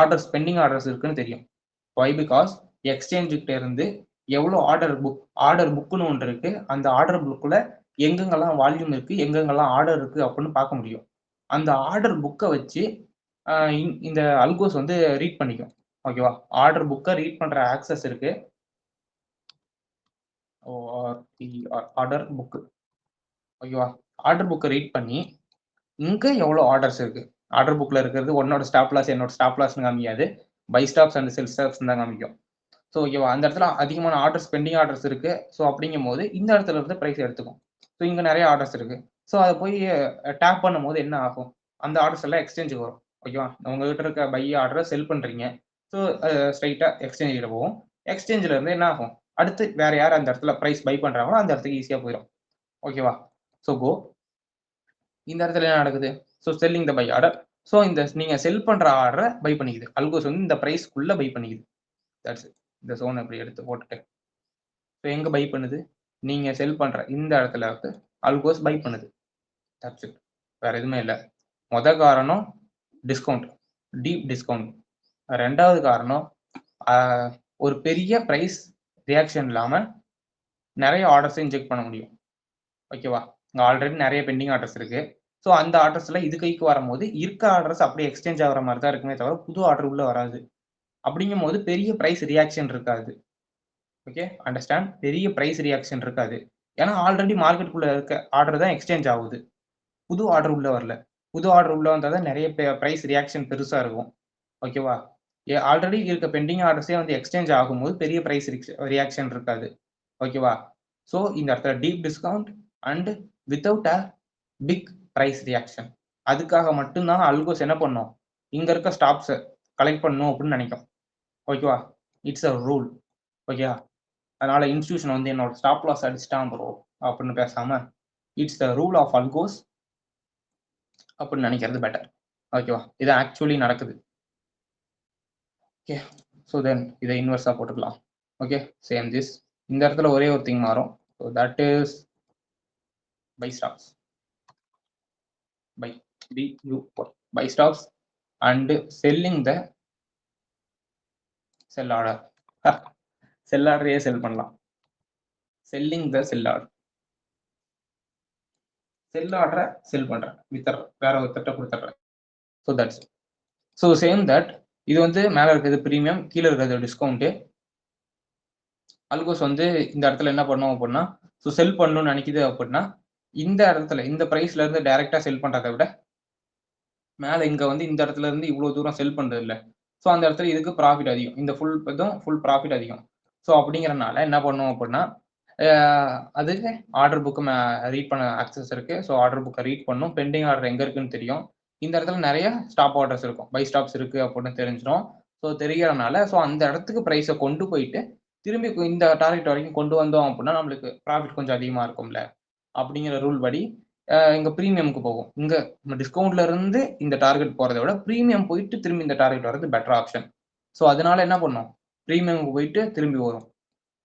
Orders pending orders இருக்குன்னு தெரியும். Why because எக்ஸ்சேஞ்சுக்கிட்ட இருந்து எவ்வளோ ஆர்டர் புக்குன்னு ஒன்று இருக்கு. அந்த ஆர்டர் புக்கில் எங்கெங்கெல்லாம் வால்யூம் இருக்கு, எங்கெங்கெல்லாம் ஆர்டர் இருக்கு அப்படின்னு பார்க்க முடியும். அந்த ஆர்டர் புக்கை வச்சு இந்த அல்கோஸ் வந்து ரீட் பண்ணிக்கும். ஓகேவா? ஆர்டர் புக்கை ரீட் பண்ற ஆக்சஸ் இருக்கு. Order book. ஓகேவா? ஆர்டர் புக்கை ரீட் பண்ணி இங்க எவ்வளோ ஆர்டர்ஸ் இருக்கு, ஆர்டர் புக்ல இருக்கிறது உன்னோட ஸ்டாப் லாஸ் என்னோட ஸ்டாப் லாஸ்னு காமிக்காது, buy stops and sell stops தான் காமிக்கும். ஸோ ஓகேவா? அந்த இடத்துல அதிகமான ஆர்டர்ஸ் பெண்டிங் ஆர்டர்ஸ் இருக்கு. ஸோ அப்படிங்கும் போது இந்த இடத்துல இருந்து ப்ரைஸ் எடுத்துக்கும். ஸோ இங்க நிறைய ஆர்டர்ஸ் இருக்கு. ஸோ அதை போய் டேப் பண்ணும்போது என்ன ஆகும், அந்த ஆர்டர்ஸ் எல்லாம் எக்ஸ்சேஞ்சுக்கு வரும். ஓகேவா? உங்ககிட்ட இருக்க பை ஆர்டரை செல் பண்றீங்க. ஸோ ஸ்ட்ரைட்டா எக்ஸ்சேஞ்சில் போகும். எக்ஸ்சேஞ்சில் இருந்து என்ன ஆகும், அடுத்து வேற யார் அந்த இடத்துல ப்ரைஸ் பை பண்றாங்களோ அந்த இடத்துக்கு ஈஸியா போயிடும். ஓகேவா? ஸோ இந்த இடத்துல என்ன நடக்குது, so selling the buy order. So இந்த நீங்க செல் பண்ற ஆர்டரை பை பண்ணிக்குது. அல்கோஸ் வந்து இந்த பிரைஸ்க்குள்ள பை பண்ணிக்குது. That's it. இந்த சோனை இப்படி எடுத்து போட்டுட்டு ஸோ எங்க பை பண்ணுது, நீங்க செல் பண்ற இந்த இடத்துல வந்து அல்கோஸ் பை பண்ணுது. That's it. வேற எதுவுமே இல்லை. காரணம் டிஸ்கவுண்ட், டீப் டிஸ்கவுண்ட். ரெண்டாவது காரணம் ஒரு பெரிய பிரைஸ் ரியாக்ஷன் இல்லாம நிறைய ஆர்டர்ஸை இன்ஜெக்ட் பண்ண முடியும். ஓகேவா? இங்க ஆல்ரெடி நிறைய பெண்டிங் ஆர்டர்ஸ் இருக்கு. ஸோ அந்த ஆர்டர்ஸ்ல இது கைக்கு வரும்போது இருக்க ஆர்டர்ஸ் அப்படியே எக்ஸ்சேஞ்ச் ஆகிற மாதிரி தான் இருக்குமே தவிர புது ஆர்டர் உள்ள வராது. அப்படிங்கும் போது பெரிய பிரைஸ் ரியாக்ஷன் இருக்காது. Okay, understand? பெரிய பிரைஸ் ரியாக்ஷன் இருக்காது. ஏன்னா ஆல்ரெடி மார்க்கெட்டுக்குள்ள இருக்க ஆர்டர் தான் எக்ஸ்சேஞ்ச் ஆகுது, புது ஆர்டர் உள்ள வரல. புது ஆர்டர் உள்ள வந்தால் தான் நிறைய பிரைஸ் ரியாக்ஷன் பெருசா இருக்கும். ஓகேவா? ஆல்ரெடி இருக்க பெண்டிங் ஆர்டர்ஸே வந்து எக்ஸ்சேஞ்ச் ஆகும்போது பெரிய பிரைஸ் ரியாக்ஷன் இருக்காது. ஓகேவா? ஸோ இந்த இடத்துல deep discount and without a big price reaction. அதுக்காக மட்டும்தான் அல்கோஸ் என்ன பண்ணும், இங்க இருக்க ஸ்டாப்ஸை கலெக்ட் பண்ணும் அப்படின்னு நினைக்கும். ஓகேவா? It's a rule. ஓகேவா? அதனால இன்ஸ்டியூஷன் வந்து என்னோட ஸ்டாப் லாஸ் அடிச்சிட்டான் ப்ரோ அப்படின்னு பேசாம it's the rule of algos அப்படின்னு நினைக்கிறது பெட்டர். ஓகேவா? இது ஆக்சுவலி நடக்குது. ஓகே, ஸோ தென் இதை இன்வெர்ஸாக போட்டுக்கலாம். Okay, same this. இந்த இடத்துல ஒரே ஒரு திங் மாறும். So that is buy stops. buy stocks and selling the sell order. sell order sell பண்ணலாம். selling the sell order. sell order sell பண்றேன், வித்தர் வேற ஒருத்தட்ட கொடுத்துறேன். So that's so same that. இது வந்து மேலே இருக்கிறது ப்ரீமியம், கீழே இருக்கிறது டிஸ்கவுண்ட். அல்கோஸ் வந்து இந்த இடத்துல என்ன பண்ணும் அப்படின்னா, ஸோ செல் பண்ணணும்னு நினைக்குது அப்படின்னா இந்த இடத்துல இந்த பிரைஸ்ல இருந்து டைரக்டா செல் பண்றதை விட மேலே இங்க வந்து இந்த இடத்துல இருந்து இவ்வளவு தூரம் செல் பண்றது இல்லை. ஸோ அந்த இடத்துல இதுக்கு ப்ராஃபிட் அதிகம், இந்த ஃபுல் ப்ராஃபிட் அதிகம். ஸோ அப்படிங்கிறனால என்ன பண்ணும் அப்படின்னா அதுக்கு ஆர்டர் புக்கு ரீட் பண்ண ஆக்சஸ் இருக்கு. ஸோ ஆர்டர் புக்கை ரீட் பண்ணும். பெண்டிங் ஆர்டர் எங்க இருக்குன்னு தெரியும். இந்த இடத்துல நிறைய ஸ்டாப் ஆர்டர்ஸ் இருக்கும், பை ஸ்டாப்ஸ் இருக்கு அப்படின்னு தெரிஞ்சிடும். ஸோ தெரியறதுனால ஸோ அந்த இடத்துக்கு ப்ரைஸை கொண்டு போயிட்டு திரும்பி இந்த டார்கெட் வரைக்கும் கொண்டு வந்தோம் அப்படின்னா நம்மளுக்கு ப்ராஃபிட் கொஞ்சம் அதிகமாக இருக்கும்ல அப்படிங்கிற ரூல் படி இங்க ப்ரீமியமுக்கு போகும். இங்க டிஸ்கவுண்ட்ல இருந்து இந்த டார்கெட் போறதை விட ப்ரீமியம் போயிட்டு திரும்பி இந்த டார்கெட் வர்றது பெட்டர் ஆப்ஷன். ஸோ அதனால என்ன பண்ணும், ப்ரீமியமுக்கு போயிட்டு திரும்பி வரும்.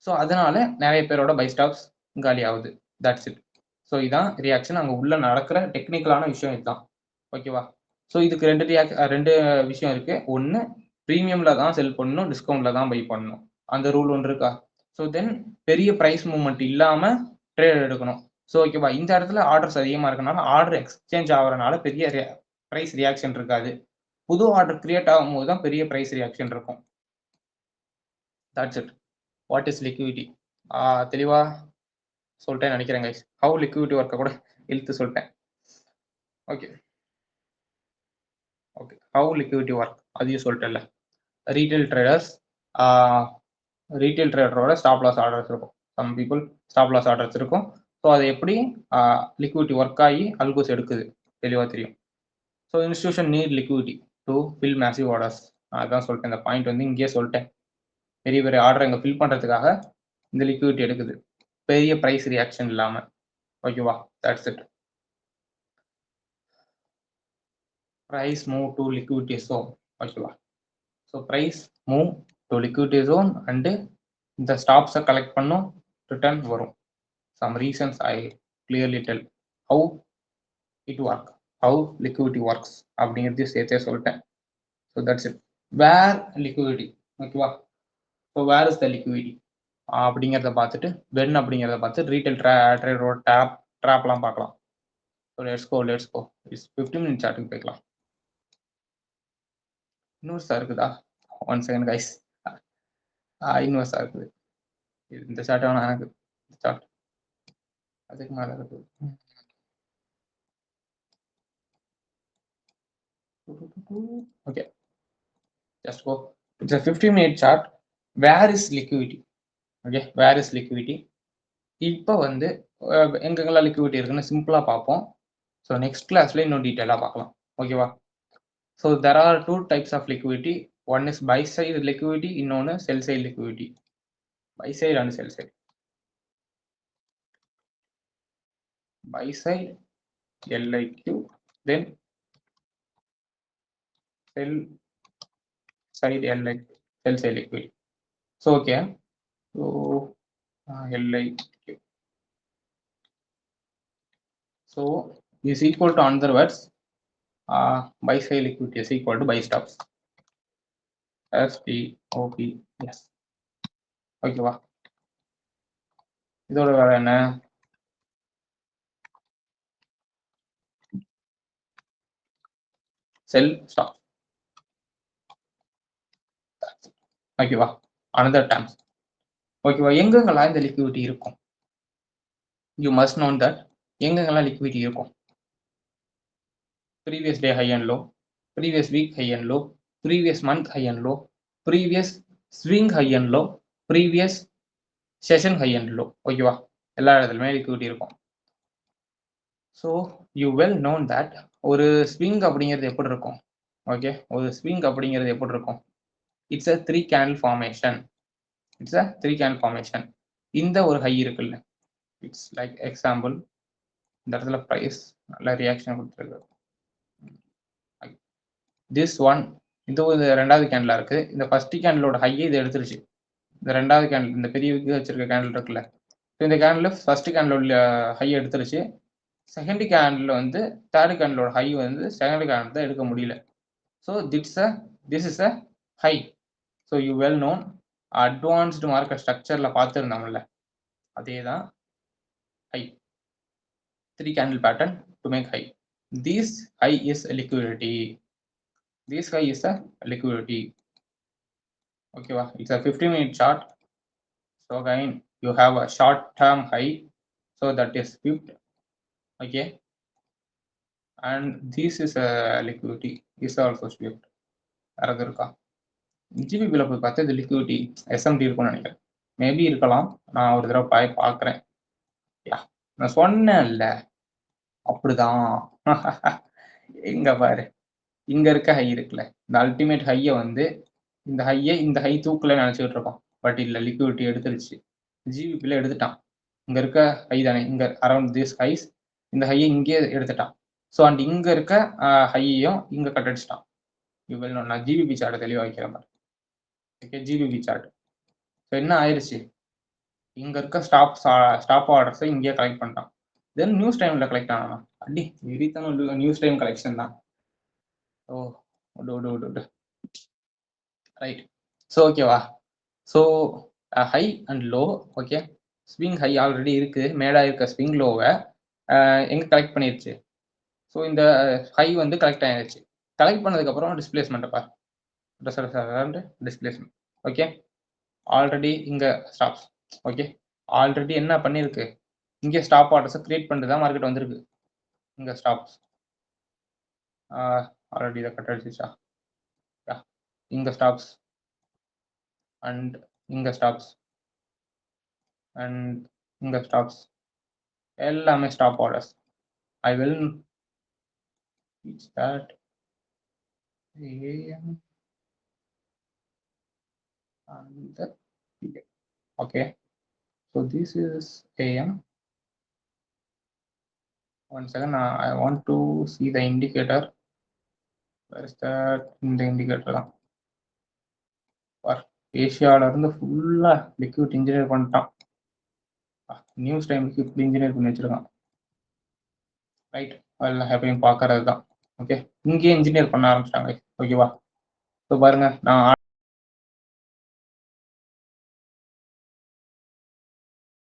ஸோ அதனால நிறைய பேரோட பை ஸ்டாப்ஸ் காலி ஆகுது. That's it. ஸோ இதான் ரியாக்ஷன். அங்கே உள்ள நடக்கிற டெக்னிக்கலான விஷயம் இதுதான். ஓகேவா? ஸோ இதுக்கு ரெண்டு விஷயம் இருக்கு. ஒன்று ப்ரீமியம்ல தான் செல் பண்ணணும், டிஸ்கவுண்ட்ல தான் பை பண்ணணும். அந்த ரூல் ஒன்று இருக்கா? ஸோ தென் பெரிய ப்ரைஸ் மூவ்மெண்ட் இல்லாம ட்ரேட் எடுக்கணும். ஸோ ஓகேவா? இந்த இடத்துல ஆர்டர்ஸ் அதிகமாக இருக்கனால ஆர்டர் எக்ஸ்சேஞ்ச் ஆகிறனால பெரிய ப்ரைஸ் ரியாக்ஷன் இருக்காது. புது ஆர்டர் கிரியேட் ஆகும்போது தான் பெரிய ப்ரைஸ் ரியாக்ஷன் இருக்கும். That's it. What is liquidity? தெளிவா சொல்லிட்டேன் நினைக்கிறேன் கைஸ். ஹவு லிக்விடிட்டி ஒர்க்கை கூட இழுத்து சொல்லிட்டேன். Okay okay, how liquidity work அதையும் சொல்லிட்டேன்ல. ரீட்டைல் ட்ரேடரோட ஸ்டாப் லாஸ் ஆர்டர்ஸ் இருக்கும். Some people stop loss orders இருக்கும். ஸோ அது எப்படி லிக்விடிட்டி ஒர்க் ஆகி அல்கோஸ் எடுக்குது தெளிவாக தெரியும். So institution need liquidity to fill massive orders. அதான் சொல்லிட்டேன். இந்த பாயிண்ட் வந்து இங்கேயே சொல்லிட்டேன். பெரிய பெரிய ஆர்டர் இங்கே ஃபில் பண்ணுறதுக்காக இந்த லிக்விடிட்டி எடுக்குது, பெரிய ப்ரைஸ் ரியாக்ஷன் இல்லாமல். ஓகேவா? That's it. price move to liquidity zone. ஓகேவா? So price move to liquidity zone and இந்த ஸ்டாப்ஸை கலெக்ட் பண்ணும், ரிட்டர்ன் வரும். Some reasons I clearly tell how it work, how liquidity works அப்படிங்கிறதையும் சேர்த்தே சொல்லிட்டேன். So that's it. Where liquidity. ஓகேவா? So where is the liquidity அப்படிங்கிறத பார்த்துட்டு வென் அப்படிங்கிறத பார்த்து ரீட்டைல் ட்ரேடரோட ட்ராப்லாம் பார்க்கலாம். So let's go it's 15 minute சார்ட்டுக்கு போய்க்கலாம். இன்வெர்ஸாக இருக்குதா? 1 செகண்ட் கைஸ். இன்வெர்ஸாக இருக்குது. இந்த சார்ட் வேணா எனக்கு சார்ட் அதுக்கு மேலே இருக்குது. Okay, just go. It's a 15-minute chart. Where is liquidity? Okay, where is liquidity? இப்போ வந்து எங்கெங்கெல்லாம் லிக்விடிட்டி இருக்குன்னு சிம்பிளா பார்ப்போம். ஸோ நெக்ஸ்ட் கிளாஸ்ல இன்னும் டீட்டெயிலாக பார்க்கலாம். ஓகேவா? So there are 2 types of liquidity. One is buy side liquidity, இன்னொன்று sell side liquidity. Buy side and sell side. Buy side LIQ, then sell side LIQ, sell side liquidity. So okay, so LIQ. So is equal to, another words, buy side liquidity is equal to buy stops. STOP. Yes. ஓகேவா? இதோட வேலை என்ன? Sell stop. ஓகேவா? Another terms. ஓகேவா? எங்கெங்கெல்லாம் இந்த liquidity இருக்கும்? You must known that எங்கெங்கெல்லாம் லிக்விடிட்டி இருக்கும். Previous day high and low, previous week high and low, previous month high and low, previous swing high and low, previous session high and low. ஓகேவா? எல்லா இடத்துலையுமே liquidity இருக்கும். So you well known that ஒரு swing அப்படிங்கிறது எப்படி இருக்கும்? Okay, ஒரு swing அப்படிங்கிறது எப்படி இருக்கும்? It's a 3 candle formation. It's a 3 candle formation. இந்த ஒரு ஹை இருக்குல்ல, இட்ஸ் லைக் எக்ஸாம்பிள் இந்த இடத்துல ப்ரைஸ் நல்ல ரியாக்ஷன் கொடுத்துருக்கு. திஸ் ஒன், இது ஒரு ரெண்டாவது கேண்டிலா இருக்கு. இந்த ஃபர்ஸ்ட் கேண்டிலோட ஹையை இது எடுத்துருச்சு. இந்த ரெண்டாவது கேண்டில், இந்த பெரிய வச்சிருக்க கேண்டில் இருக்குல்ல, இந்த கேண்டில் ஃபர்ஸ்ட் கேண்டிலோட ஹை எடுத்துருச்சு. செகண்ட் கேண்டில் வந்து தேர்ட் கேண்டிலோட ஹை வந்து செகண்ட் கேண்டில் தான் எடுக்க முடியல. So this is a high. So you well known advanced market ஸ்ட்ரக்சர்ல பார்த்துருந்தோம்ல, அதே தான் high. 3 candle pattern to make high. This high is a liquidity. This high is a liquidity. Okay, it's a 15-minute chart. So again, you have a short-term high. So that is flipped. Okay, and this is a liquidity. Is also flipped. இருக்கா? ஜிபிபியில் போய் பார்த்தா இது liquidity SMT இருக்கும்னு நினைக்கிறேன். Maybe இருக்கலாம். நான் ஒரு தடவை பார்க்குறேன். நான் சொன்னேன்ல, அப்படிதான். இங்க பாரு, இங்க இருக்க ஹை இருக்குல்ல, இந்த அல்டிமேட் ஹையை வந்து இந்த ஹை தூக்கல நினைச்சுட்டு இருக்கோம். பட் இல்ல, லிக்விடிட்டி எடுத்துருச்சு. ஜிபிபியில் எடுத்துட்டான். இங்க இருக்க ஹை தானே, இங்க அரௌண்ட் திஸ் ஹைஸ், இந்த ஹையை இங்கே எடுத்துட்டான். ஸோ அண்ட் இங்க இருக்க ஹையையும் இங்க கட் அடிச்சிட்டான். இவ்வளோ நான் ஜிபிபி சார்ட்டை தெளிவாக வைக்கிற மாதிரி. Okay, GBP chart. ஸோ என்ன ஆயிடுச்சு, இங்க இருக்க ஸ்டாப் ஆர்டர்ஸை இங்கேயே கலெக்ட் பண்ணிட்டான். தென் நியூஸ் டைம்ல கலெக்ட் ஆனா அடி வெறித்தனம் நியூஸ் டைம் கலெக்ஷன் தான். ஓ ரைட். ஸோ ஓகேவா? So high and low. Okay, swing high already இருக்கு, மேடா இருக்க ஸ்விங் லோவை எங்க கலெக்ட் பண்ணிருச்சு. ஸோ இந்த ஹை வந்து கலெக்ட் ஆயிடுச்சு. கலெக்ட் பண்ணதுக்கப்புறம் டிஸ்பிளேஸ்மெண்ட் பார், டிஸ்பிளேஸ்மெண்ட். ஓகே, ஆல்ரெடி இங்க ஸ்டாப்ஸ். ஓகே, ஆல்ரெடி என்ன பண்ணிருக்கு, இங்கே ஸ்டாப் ஆர்டர்ஸை கிரியேட் பண்ணிட்டு தான் மார்க்கெட் வந்திருக்கு. இங்க ஸ்டாப்ஸ் ஆல்ரெடி இதை கட் அடிச்சிச்சா? இங்க ஸ்டாப்ஸ் அண்ட் இங்க ஸ்டாப்ஸ் அண்ட் இங்க ஸ்டாப்ஸ், எல்லாமே stop orders. I will teach that AM and the PM. Okay, so this is AM. One second, I want to see the indicator. Where is that? In the indicator ஏஷியால இருந்து ஃபுல்லா liquid engineer பண்ணிட்டான். News டைமுக்கு இப்படி engineer பண்ணி வச்சிருக்கான். Right, எல்லாம் எப்பயும் பார்க்கறது தான். ஓகே, இங்கேயே இன்ஜினியர் பண்ண ஆரம்பிச்சிட்டாங்க. ஓகேவா? இப்போ பாருங்க நான்